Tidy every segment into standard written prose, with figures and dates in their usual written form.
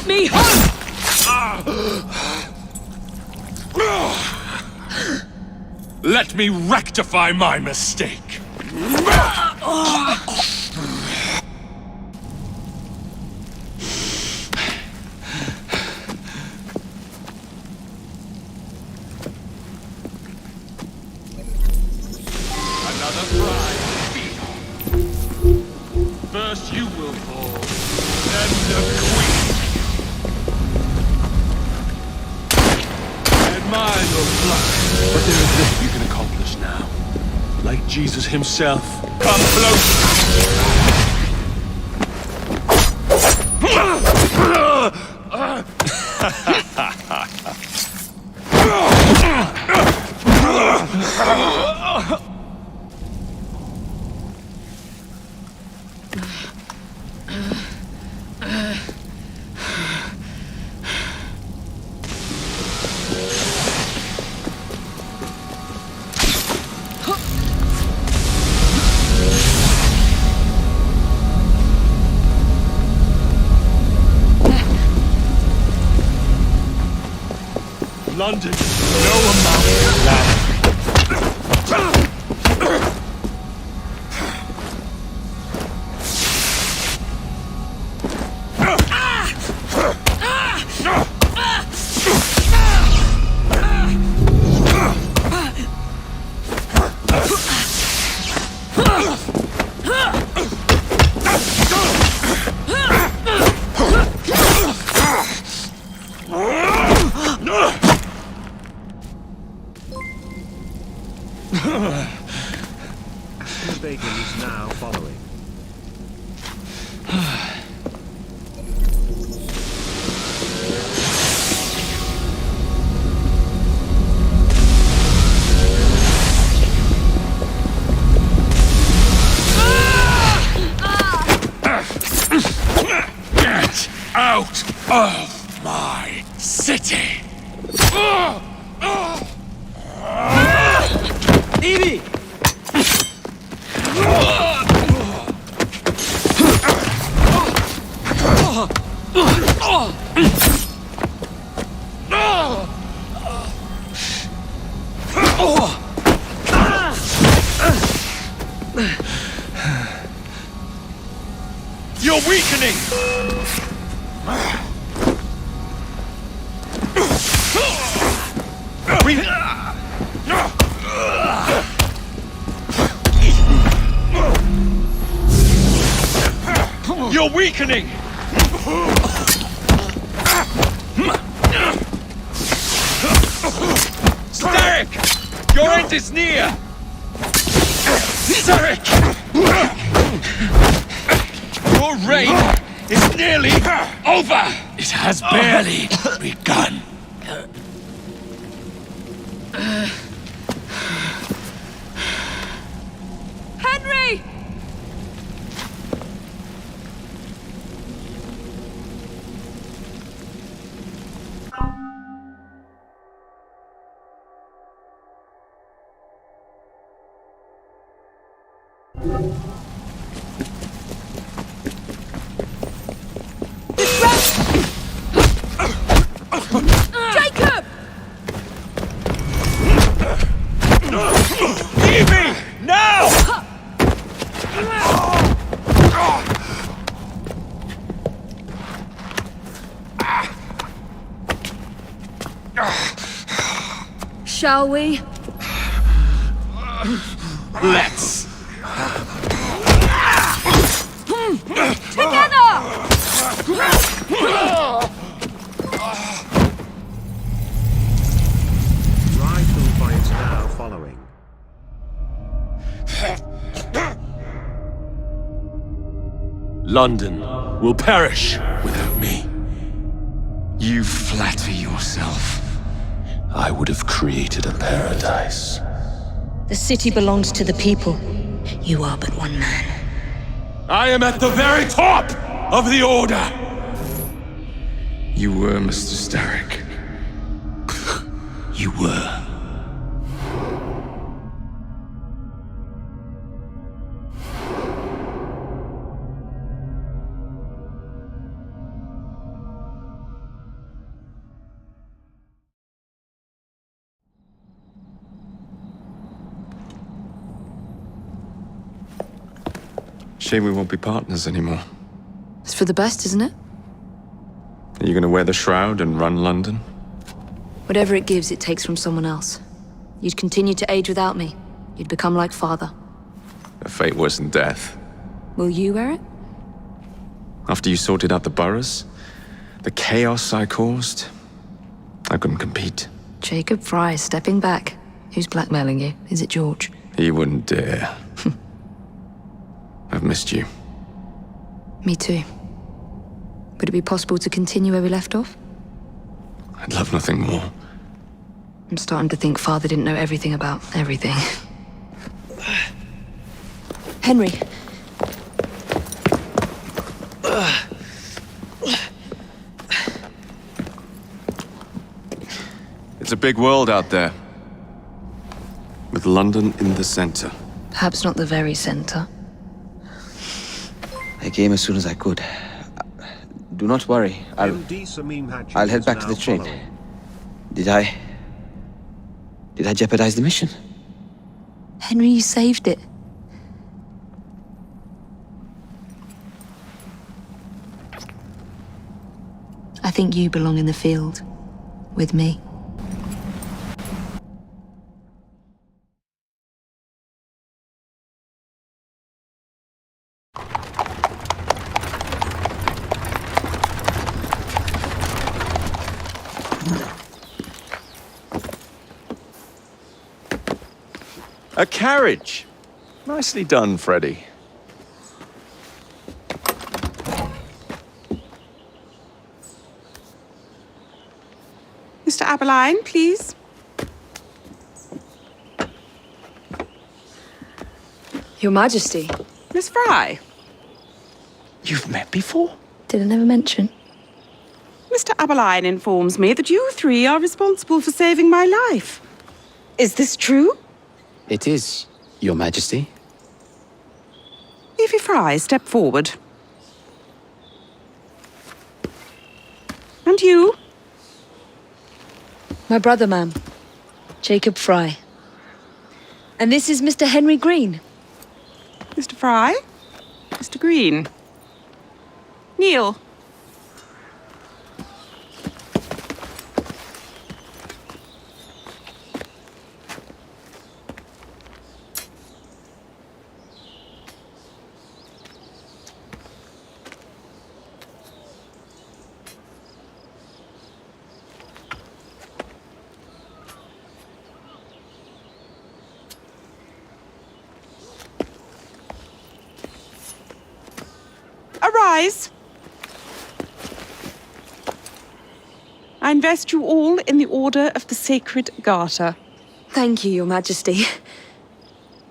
Take me home! Let me rectify my mistake. Another prize. First you will fall, then the queen. I admire your pluck, but there is little you can accomplish now. Like Jesus himself, come close. London, no amount of land. Bacon is now following. Get out of my city! Evie! You're weakening! You're weakening! Starrick! Your end is near! Starrick! Your reign is nearly over! It has barely begun. Henry! Jacob! Evie! Now! Shall we? Let's! Together! Rifle fight now following. London will perish without me. You flatter yourself. I would have created a paradise. The city belongs to the people. You are but one man. I am at the very top of the Order! You were, Mr. Starrick. You were. Shame we won't be partners anymore. It's for the best, isn't it? Are you gonna wear the shroud and run London? Whatever it gives, it takes from someone else. You'd continue to age without me. You'd become like father. A fate worse than death. Will you wear it? After you sorted out the boroughs, the chaos I caused, I couldn't compete. Jacob Fry stepping back. Who's blackmailing you? Is it George? He wouldn't dare. I've missed you. Me too. Would it be possible to continue where we left off? I'd love nothing more. I'm starting to think Father didn't know everything about everything. Henry. It's a big world out there. With London in the center. Perhaps not the very center. I came as soon as I could. Do not worry. MD Samim Hadji I'll head is back to now the train. following. Did I jeopardize the mission? Henry, you saved it. I think you belong in the field. With me. A carriage! Nicely done, Freddy. Mr. Aberline, please. Your Majesty. Miss Fry. You've met before? Did I never mention? Mr. Aberline informs me that you three are responsible for saving my life. Is this true? It is, Your Majesty. Evie Fry, step forward. And you? My brother, ma'am. Jacob Fry. And this is Mr. Henry Green. Mr. Fry? Mr. Green? Kneel. Arise. I invest you all in the Order of the Sacred Garter. Thank you, Your Majesty.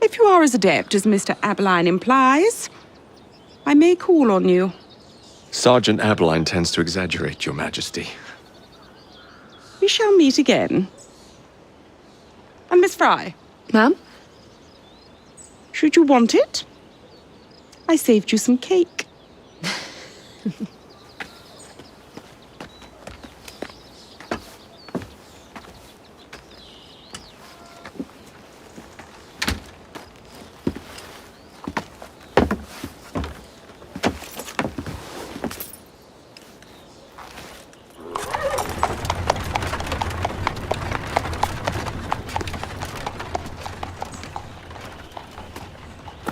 If you are as adept as Mr. Aberline implies, I may call on you. Sergeant Aberline tends to exaggerate, Your Majesty. We shall meet again. And Miss Fry, Ma'am? should you want it, I saved you some cake.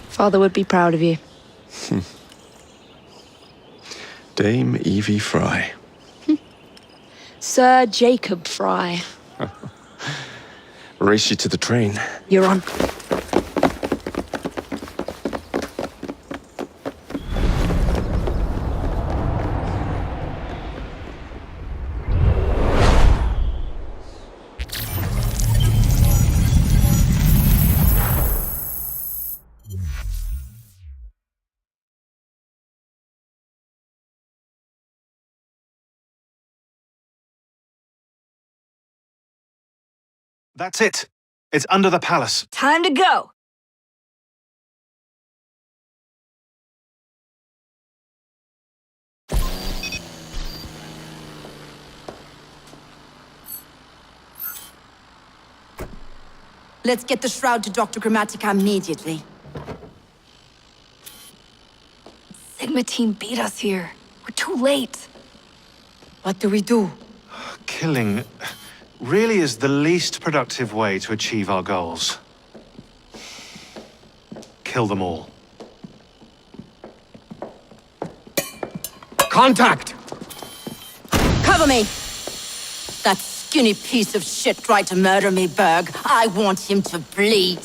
Father would be proud of you. Dame Evie Fry. Sir Jacob Fry. Race you to the train. You're on. That's it. It's under the palace. Time to go. Let's get the shroud to Dr. Grammatica immediately. Mateen beat us here. We're too late. What do we do? Killing really is the least productive way to achieve our goals. Kill them all. Contact! Cover me! That skinny piece of shit tried to murder me, Berg. I want him to bleed.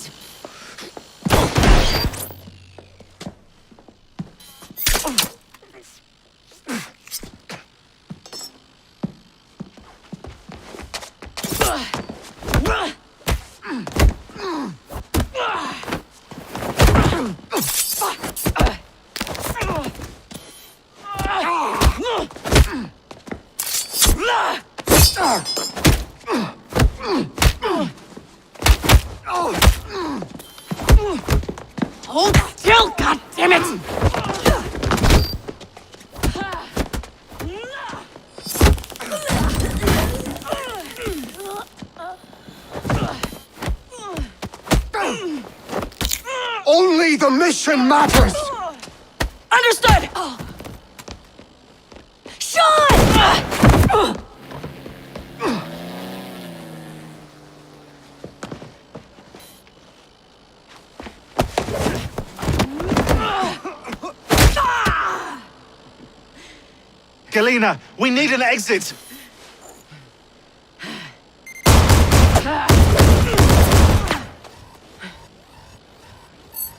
Hold still, goddammit! Only the mission matters! Understood! Sean! Galena, we need an exit!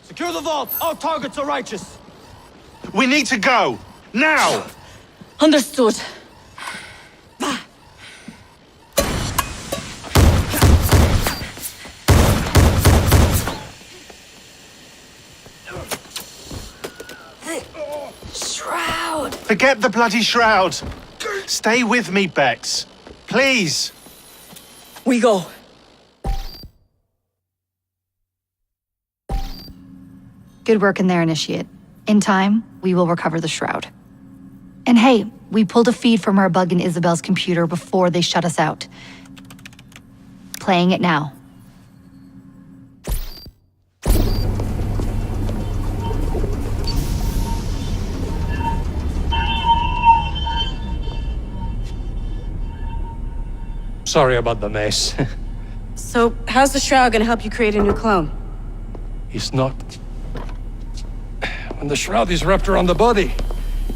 Secure the vault! All targets are righteous! We need to go! Now! Understood. Shroud! Forget the bloody shroud! Stay with me, Bex. Please! We go. Good work in there, Initiate. In time, we will recover the shroud. And hey, we pulled a feed from our bug in Isabel's computer before they shut us out. Playing it now. Sorry about the mess. So, how's the Shroud gonna help you create a new clone? It's not. When the shroud is wrapped around the body,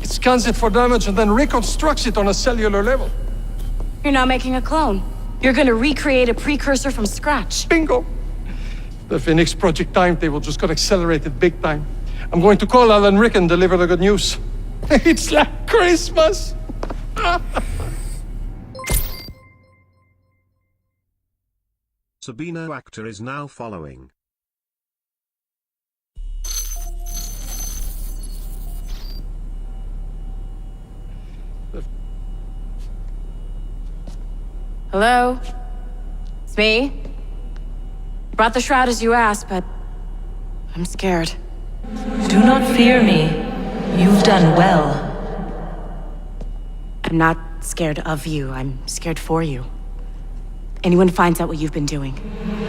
it scans it for damage and then reconstructs it on a cellular level. You're not making a clone. You're gonna recreate a precursor from scratch. Bingo! The Phoenix Project timetable just got accelerated big time. I'm going to call Alan Rick and deliver the good news. It's like Christmas! Sabina actor is now following. Hello? It's me. Brought the Shroud as you asked, but I'm scared. Do not fear me. You've done well. I'm not scared of you. I'm scared for you. Anyone finds out what you've been doing.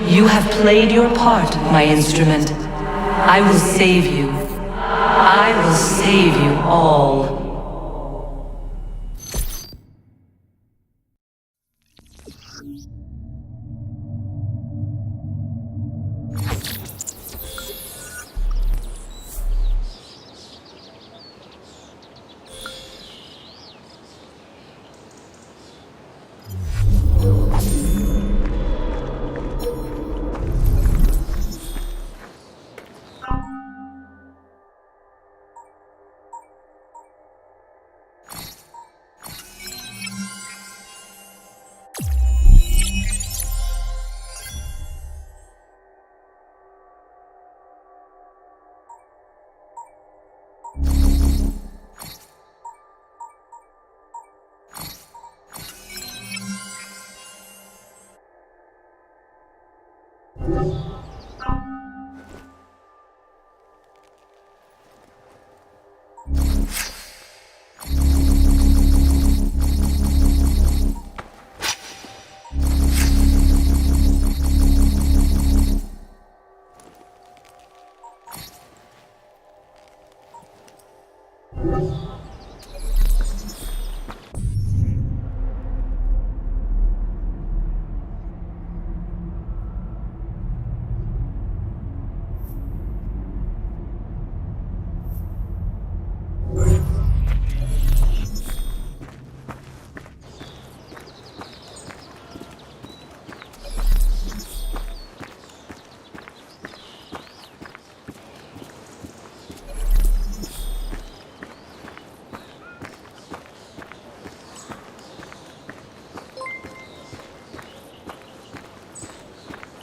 You have played your part, my instrument. I will save you. I will save you all.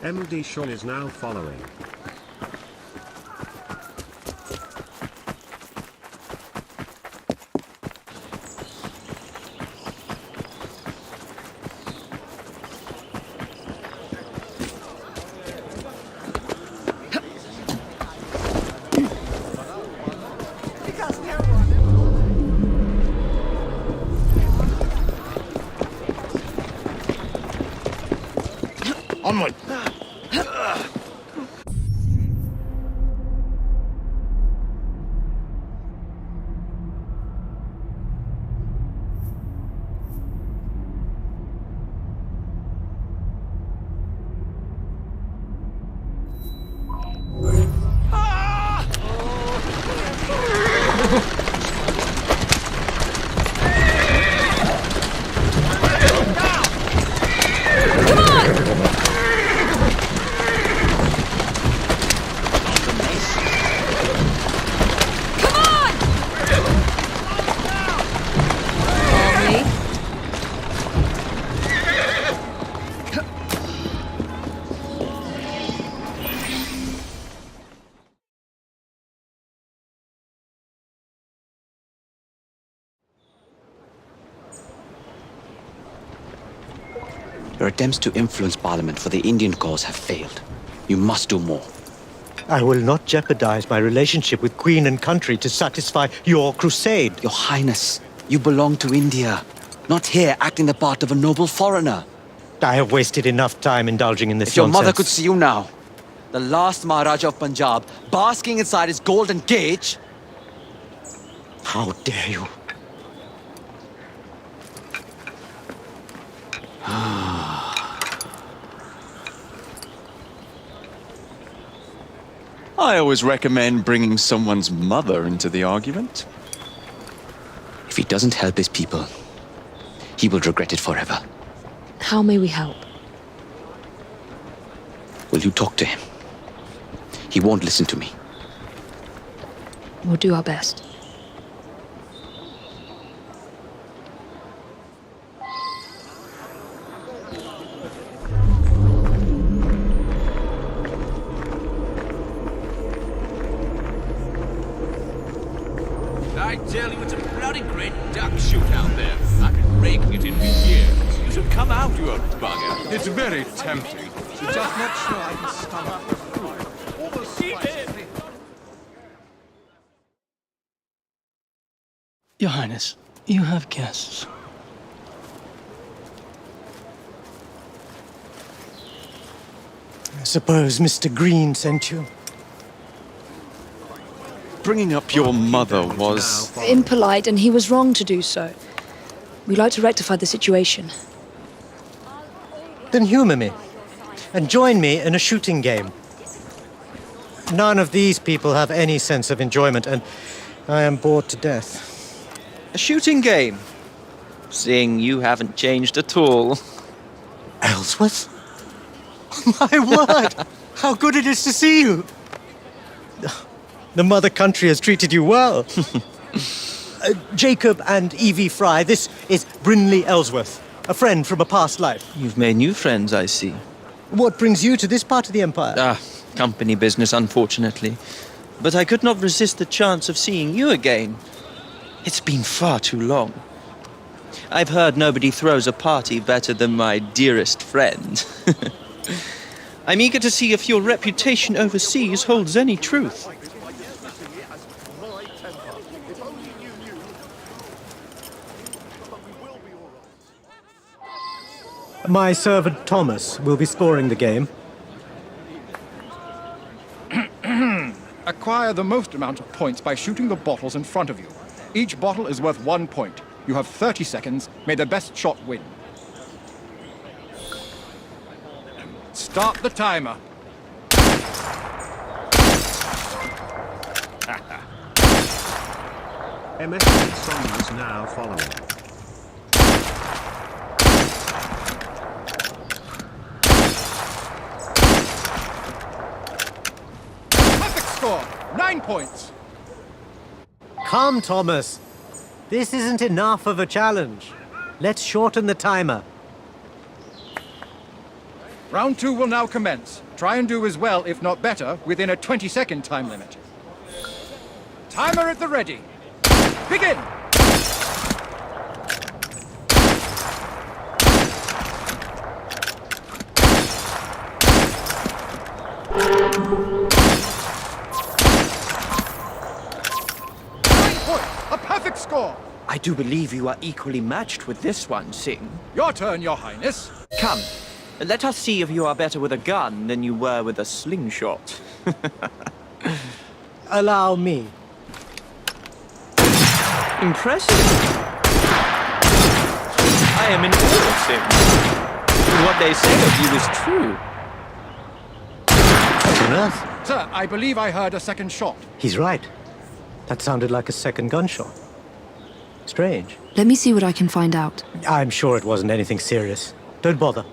MD Sean is now following. Onward! Your attempts to influence Parliament for the Indian cause have failed. You must do more. I will not jeopardize my relationship with Queen and country to satisfy your crusade. Your Highness, you belong to India, not here acting the part of a noble foreigner. I have wasted enough time indulging in this If your nonsense. mother could see you now, the last Maharaja of Punjab, basking inside his golden cage. How dare you? I always recommend bringing someone's mother into the argument. If he doesn't help his people, he will regret it forever. How may we help? Will you talk to him? He won't listen to me. We'll do our best. I tell you, it's a bloody great duck shoot out there. I've been raking it in for years. You should come out, you old bugger. It's very tempting. You're just not sure I can stomach the food. Your Highness, you have guests. I suppose Mr. Green sent you. Bringing up your mother was... Impolite, and he was wrong to do so. We'd like to rectify the situation. Then humor me, and join me in a shooting game. None of these people have any sense of enjoyment, and I am bored to death. A shooting game? Seeing you haven't changed at all. Ellsworth? My word! How good it is to see you! The mother country has treated you well. Jacob and Evie Fry, this is Brinley Ellsworth, a friend from a past life. You've made new friends, I see. What brings you to this part of the Empire? Company business, unfortunately. But I could not resist the chance of seeing you again. It's been far too long. I've heard nobody throws a party better than my dearest friend. I'm eager to see if your reputation overseas holds any truth. My servant Thomas will be scoring the game. Acquire the most amount of points by shooting the bottles in front of you. Each bottle is worth 1 point. You have 30 seconds. May the best shot win. Start the timer. MSD Song is now following. Perfect score. 9 points. Come, Thomas. This isn't enough of a challenge. Let's shorten the timer. Round 2 will now commence. Try and do as well, if not better, within a 20-second time limit. Timer at the ready. Begin! A perfect score! I do believe you are equally matched with this one, Singh. Your turn, Your Highness. Come, let us see if you are better with a gun than you were with a slingshot. Allow me. Impressive. I am in awe, Singh. What they say of you is true. What on earth? Sir, I believe I heard a second shot. He's right. That sounded like a second gunshot. Strange. Let me see what I can find out. I'm sure it wasn't anything serious. Don't bother.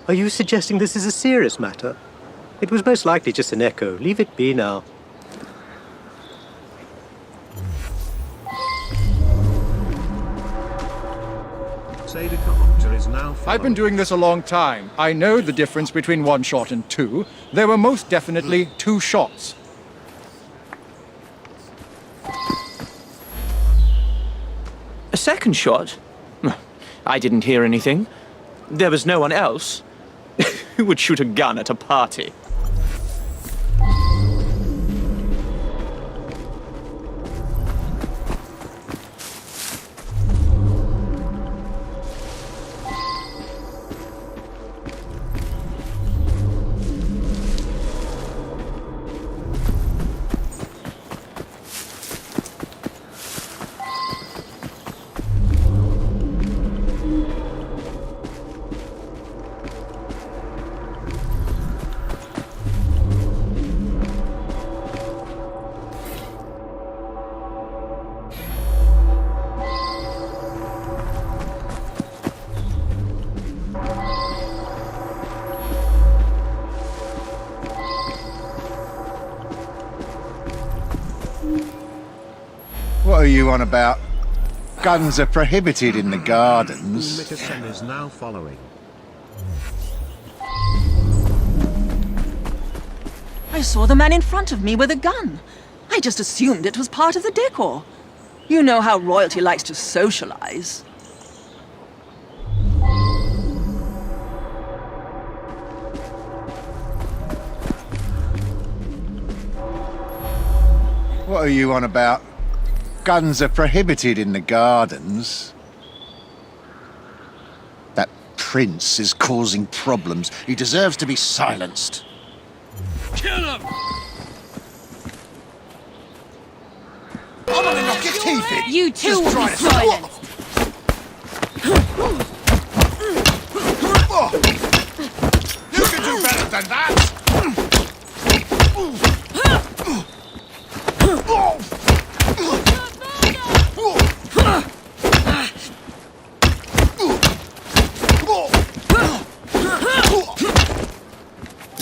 Are you suggesting this is a serious matter? It was most likely just an echo. Leave it be now. Sedicopter is now following. I've been doing this a long time. I know the difference between 1 shot and 2. There were most definitely 2 shots. A second shot? I didn't hear anything. There was no one else. Who would shoot a gun at a party? What are you on about? Guns are prohibited in the gardens. Mikasen is now following. I saw the man in front of me with a gun. I just assumed it was part of the decor. You know how royalty likes to socialize. What are you on about? Guns are prohibited in the gardens. That prince is causing problems. He deserves to be silenced. Kill him! I'm gonna knock your teeth in! You too Just will try be to- silenced! You can do better than that!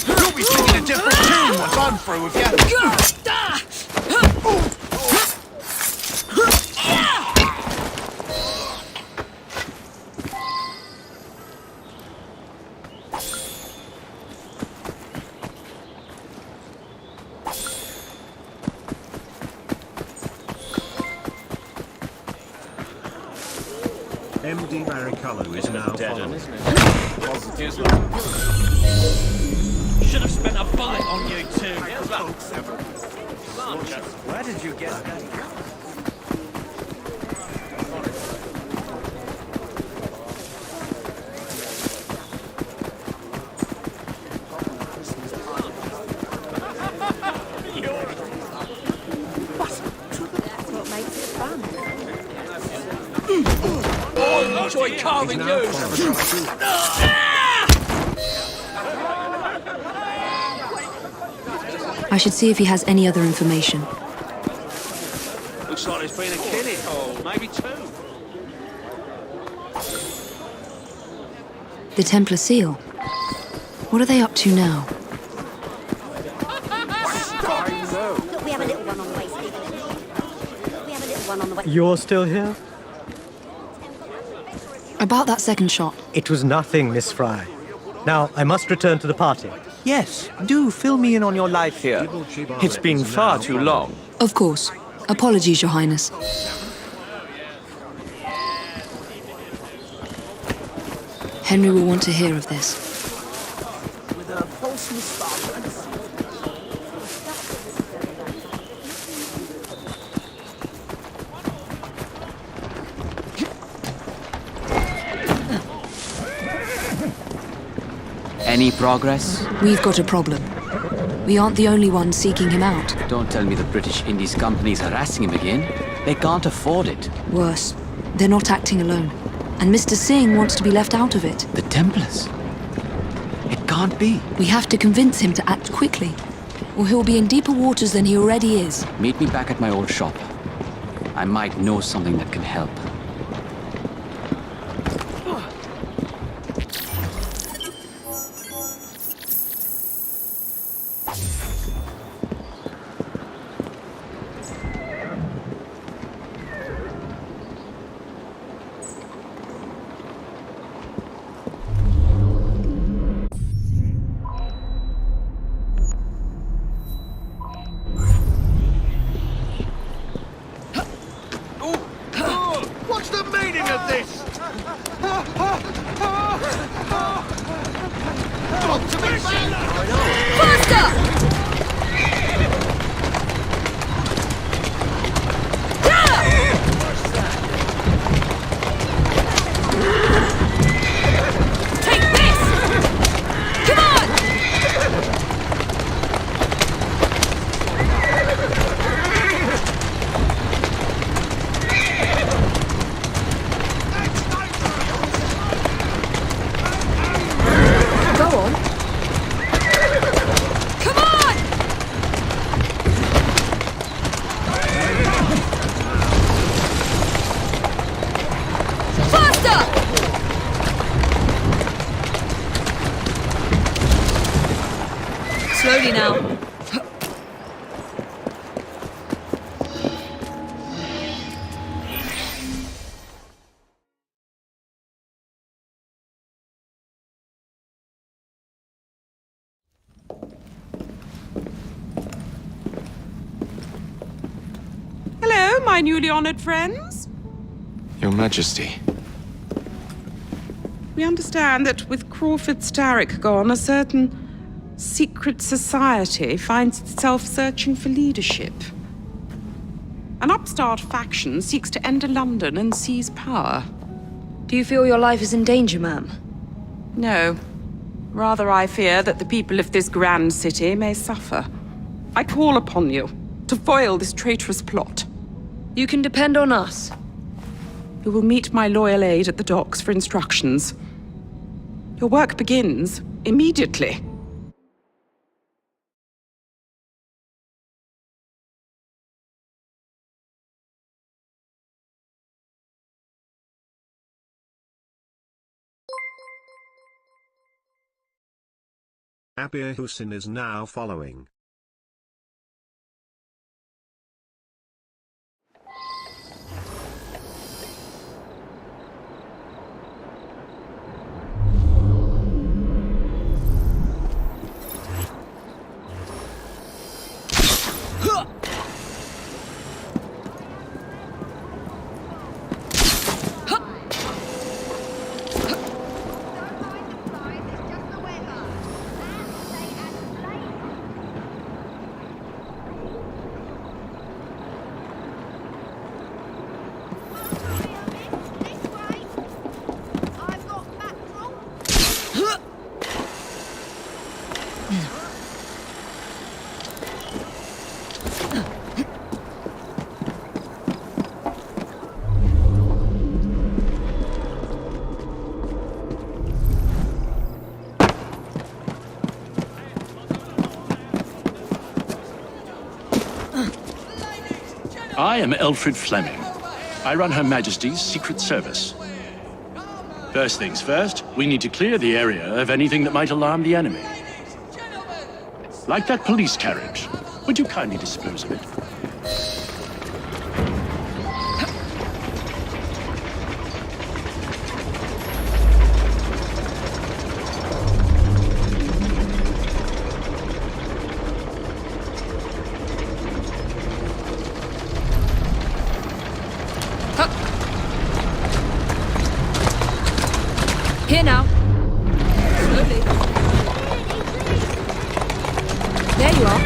You'll be singing a different tune once I'm through with you. MD Maricullo is now following. Should have spent a bullet on you too. Where did you get that? Oh, enjoy carving you. I should see if he has any other information. Looks like there's been a killing, or maybe 2. The Templar seal. What are they up to now? We have a little one on the way, Stephen. We have a little one on the way. You're still here? About that second shot. It was nothing, Miss Fry. Now, I must return to the party. Yes, do fill me in on your life here. It's been far too long. Of course. Apologies, Your Highness. Henry will want to hear of this. Any progress? We've got a problem. We aren't the only ones seeking him out. Don't tell me the British Indies Company is harassing him again. They can't afford it. Worse, they're not acting alone. And Mr. Singh wants to be left out of it. The Templars? It can't be. We have to convince him to act quickly, or he'll be in deeper waters than he already is. Meet me back at my old shop. I might know something that can help. What's the meaning of this? Slowly now. Hello, my newly honored friends. Your Majesty. We understand that with Crawford Starrick gone, a certain secret society finds itself searching for leadership. An upstart faction seeks to enter London and seize power. Do you feel your life is in danger, ma'am? No. Rather, I fear that the people of this grand city may suffer. I call upon you to foil this traitorous plot. You can depend on us. You will meet my loyal aide at the docks for instructions. Your work begins immediately. Abir Hussain is now following. I am Alfred Fleming. I run Her Majesty's Secret Service. First things first, we need to clear the area of anything that might alarm the enemy. Like that police carriage. Would you kindly dispose of it? Here now. Slowly. There you are.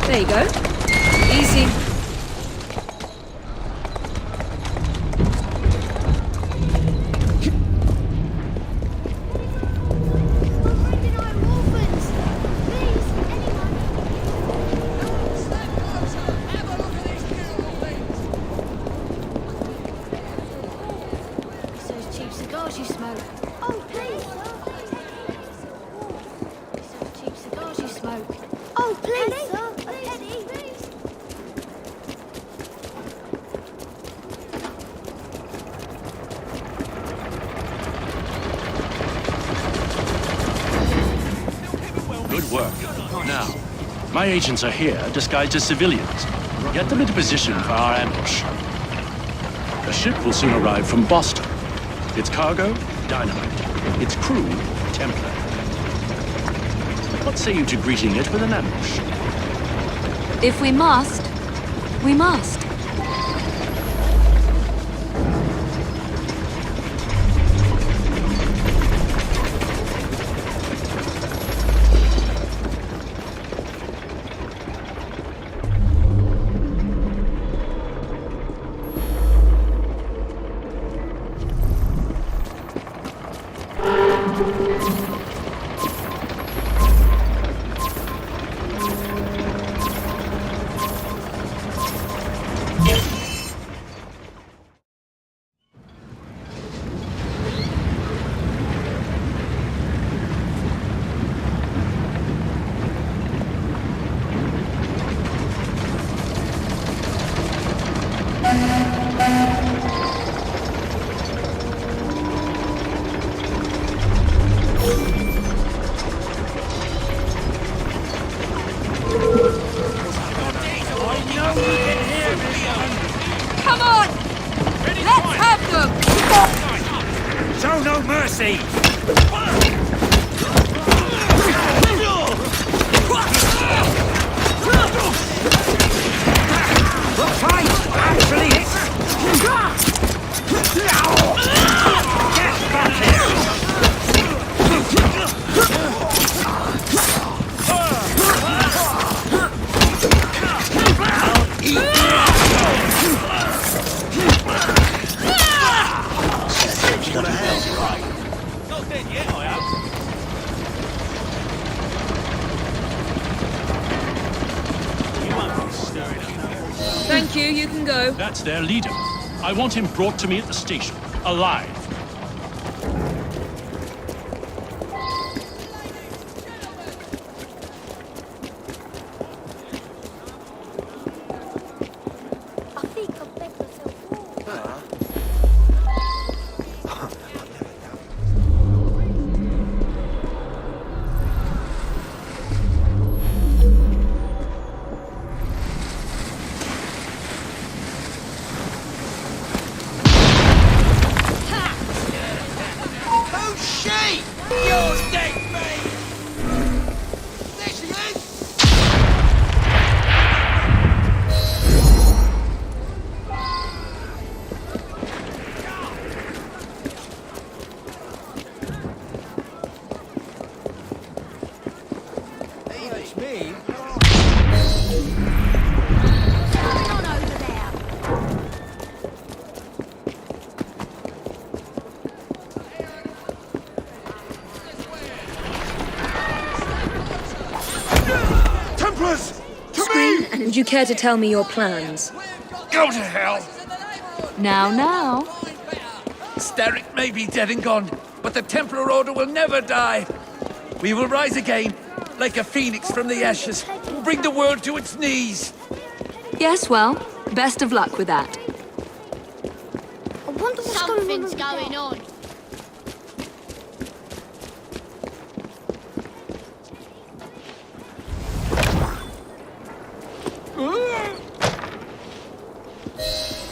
There you go. Easy. Good work. Now, my agents are here, disguised as civilians. Get them into position for our ambush. A ship will soon arrive from Boston. Its cargo, dynamite. Its crew, Templar. What say you to greeting it with an ambush? If we must, we must. Come on! Let's have them! Show no mercy! The fight actually is... Get back here! Thank you, you can go. That's their leader. I want him brought to me at the station, alive. Would you care to tell me your plans? Go to hell! Now. Starrick may be dead and gone, but the Templar Order will never die. We will rise again, like a phoenix from the ashes, bring the world to its knees. Yes, well, best of luck with that. I wonder what's Something's going on.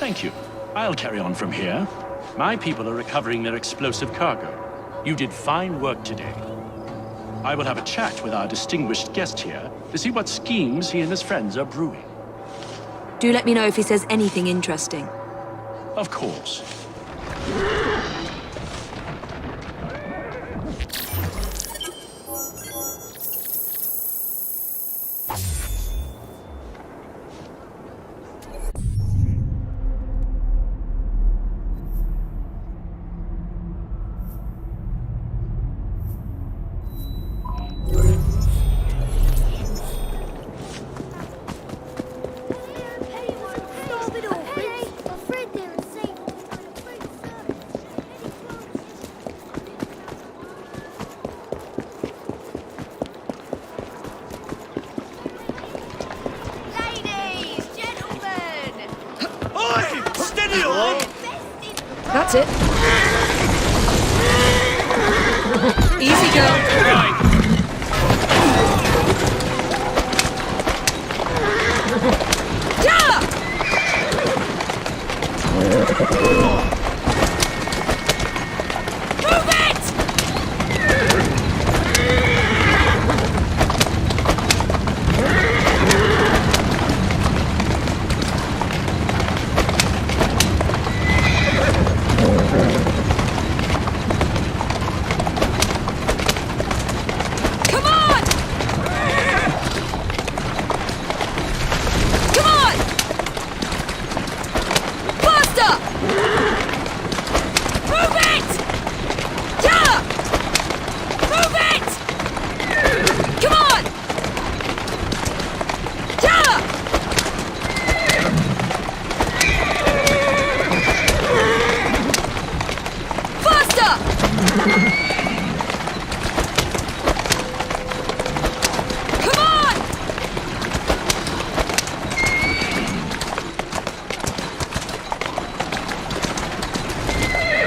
Thank you. I'll carry on from here. My people are recovering their explosive cargo. You did fine work today. I will have a chat with our distinguished guest here to see what schemes he and his friends are brewing. Do let me know if he says anything interesting. Of course. That's it. Easy, girl.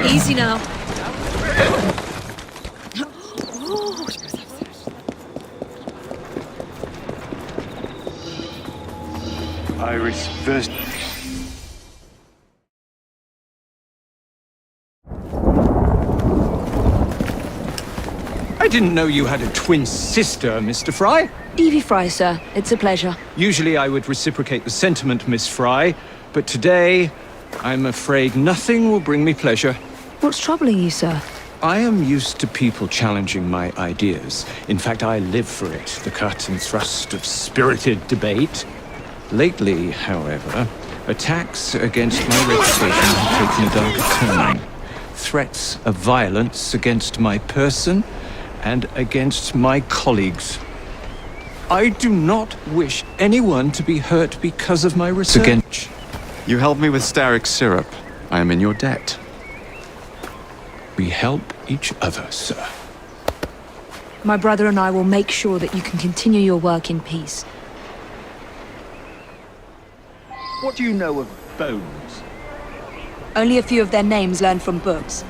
Easy now. Iris first. I didn't know you had a twin sister, Mr. Fry. Evie Fry, sir. It's a pleasure. Usually I would reciprocate the sentiment, Miss Fry, but today, I'm afraid nothing will bring me pleasure. What's troubling you, sir? I am used to people challenging my ideas. In fact, I live for it, the cut and thrust of spirited debate. Lately, however, attacks against my reputation have taken a darker turn. Threats of violence against my person and against my colleagues. I do not wish anyone to be hurt because of my research. You helped me with Starrick syrup. I am in your debt. We help each other, sir. My brother and I will make sure that you can continue your work in peace. What do you know of bones? Only a few of their names learned from books.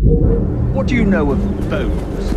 What do you know of bones?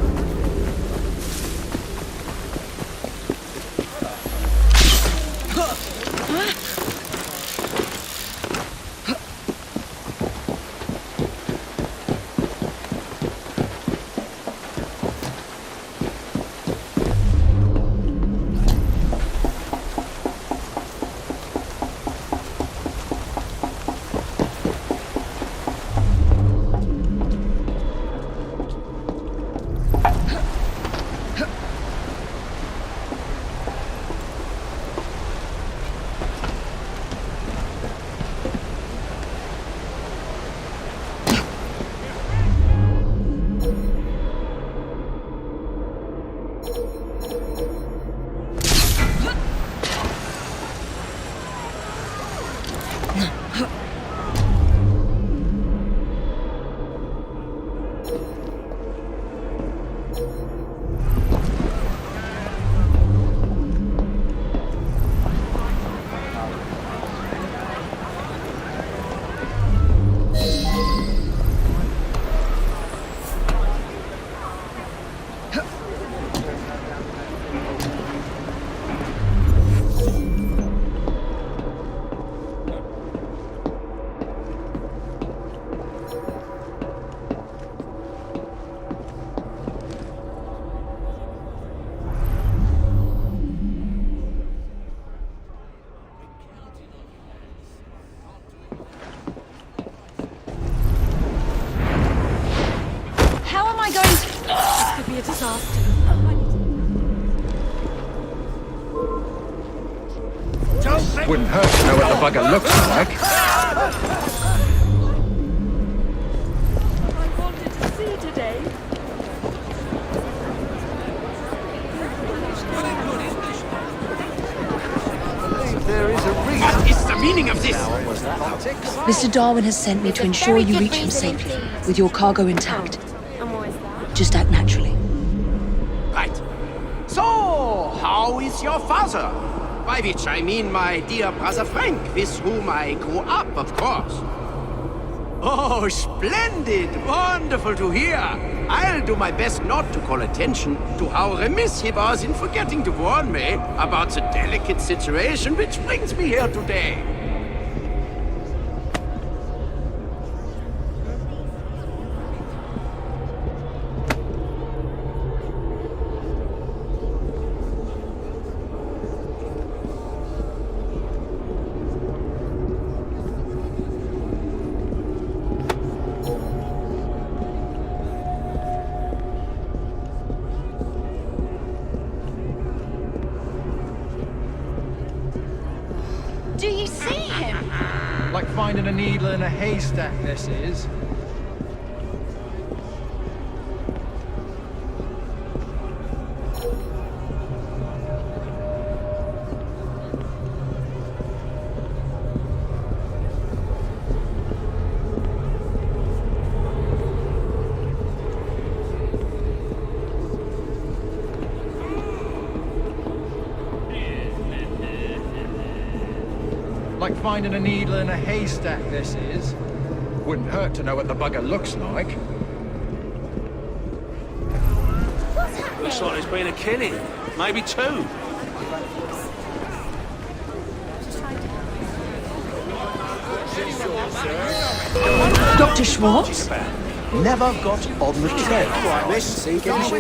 How am I going to... This could be a disaster. Wouldn't hurt to know what the bugger looks like. I wanted to see today. There is a reason. What is the meaning of this? Mr. Darwin has sent me to ensure you reach him safely, with your cargo intact. Just act naturally. Right. So, how is your father? By which I mean my dear brother Frank, with whom I grew up, of course. Oh, splendid! Wonderful to hear! I'll do my best not to call attention to how remiss he was in forgetting to warn me about the delicate situation which brings me here today. Do you see him? Like finding a needle in a haystack, this is. Like finding a needle in a haystack, this is. Wouldn't hurt to know what the bugger looks like. Looks like there's been a killing. Maybe two. Dr. Schwartz? Never got on the trail. Let's see getting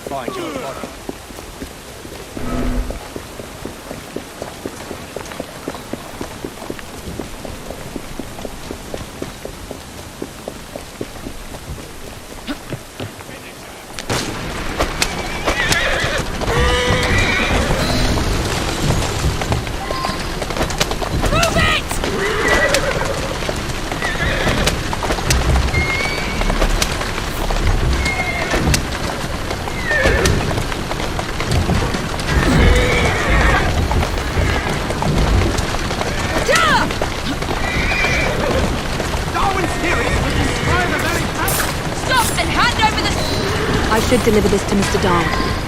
Find your body. I should deliver this to Mr. Darwin.